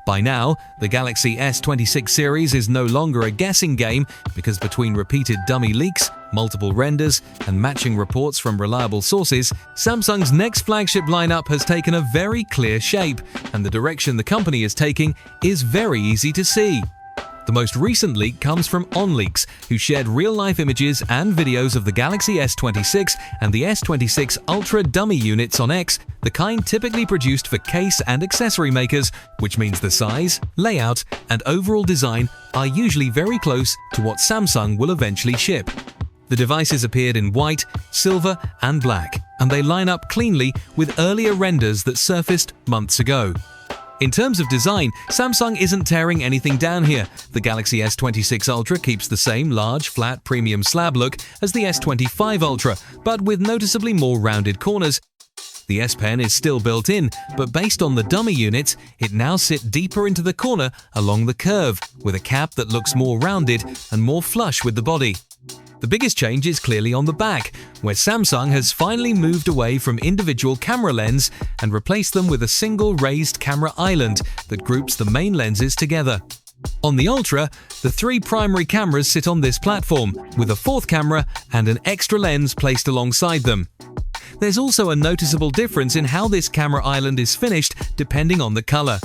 By now, the Galaxy S26 series is no longer a guessing game because between repeated dummy leaks, multiple renders, and matching reports from reliable sources, Samsung's next flagship lineup has taken a very clear shape, and the direction the company is taking is very easy to see. The most recent leak comes from OnLeaks, who shared real-life images and videos of the Galaxy S26 and the S26 Ultra dummy units on X, the kind typically produced for case and accessory makers, which means the size, layout, and overall design are usually very close to what Samsung will eventually ship. The devices appeared in white, silver, and black, and they line up cleanly with earlier renders that surfaced months ago. In terms of design, Samsung isn't tearing anything down here. The Galaxy S26 Ultra keeps the same large, flat, premium slab look as the S25 Ultra, but with noticeably more rounded corners. The S Pen is still built in, but based on the dummy units, it now sits deeper into the corner along the curve, with a cap that looks more rounded and more flush with the body. The biggest change is clearly on the back, where Samsung has finally moved away from individual camera lens and replaced them with a single raised camera island that groups the main lenses together. On the Ultra, the three primary cameras sit on this platform, with a fourth camera and an extra lens placed alongside them. There's also a noticeable difference in how this camera island is finished depending on the color.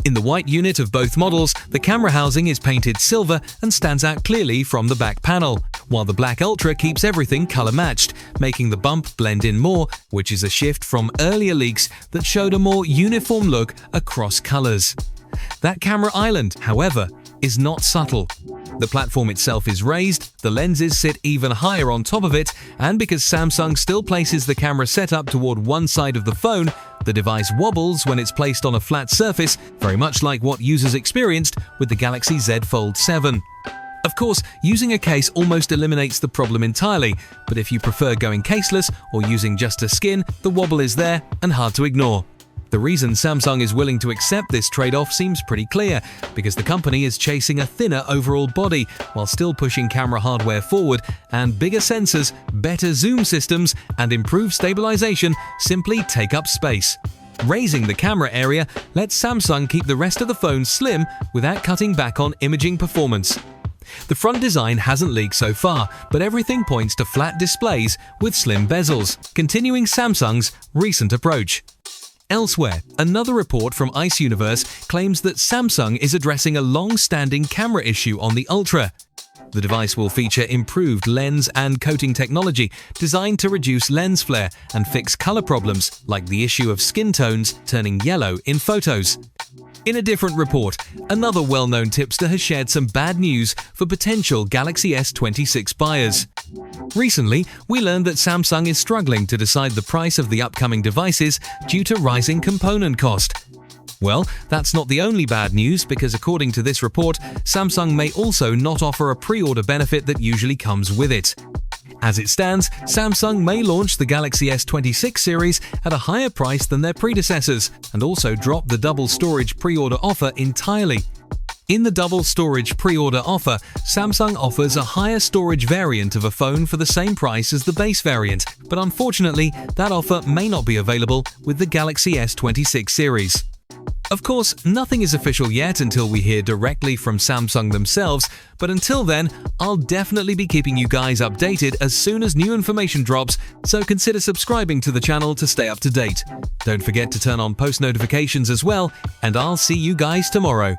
In the white unit of both models, the camera housing is painted silver and stands out clearly from the back panel, while the black Ultra keeps everything color-matched, making the bump blend in more, which is a shift from earlier leaks that showed a more uniform look across colors. That camera island, however, is not subtle. The platform itself is raised, the lenses sit even higher on top of it, and because Samsung still places the camera setup toward one side of the phone, the device wobbles when it's placed on a flat surface, very much like what users experienced with the Galaxy Z Fold 7. Of course, using a case almost eliminates the problem entirely, but if you prefer going caseless or using just a skin, the wobble is there and hard to ignore. The reason Samsung is willing to accept this trade-off seems pretty clear, because the company is chasing a thinner overall body while still pushing camera hardware forward, and bigger sensors, better zoom systems, and improved stabilization simply take up space. Raising the camera area lets Samsung keep the rest of the phone slim without cutting back on imaging performance. The front design hasn't leaked so far, but everything points to flat displays with slim bezels, continuing Samsung's recent approach. Elsewhere, another report from Ice Universe claims that Samsung is addressing a long-standing camera issue on the Ultra. The device will feature improved lens and coating technology designed to reduce lens flare and fix color problems like the issue of skin tones turning yellow in photos. In a different report, another well-known tipster has shared some bad news for potential Galaxy S26 buyers. Recently, we learned that Samsung is struggling to decide the price of the upcoming devices due to rising component cost. Well, that's not the only bad news, because according to this report, Samsung may also not offer a pre-order benefit that usually comes with it. As it stands, Samsung may launch the Galaxy S26 series at a higher price than their predecessors and also drop the double storage pre-order offer entirely. In the double storage pre-order offer, Samsung offers a higher storage variant of a phone for the same price as the base variant, but unfortunately, that offer may not be available with the Galaxy S26 series. Of course, nothing is official yet until we hear directly from Samsung themselves, but until then, I'll definitely be keeping you guys updated as soon as new information drops, so consider subscribing to the channel to stay up to date. Don't forget to turn on post notifications as well, and I'll see you guys tomorrow.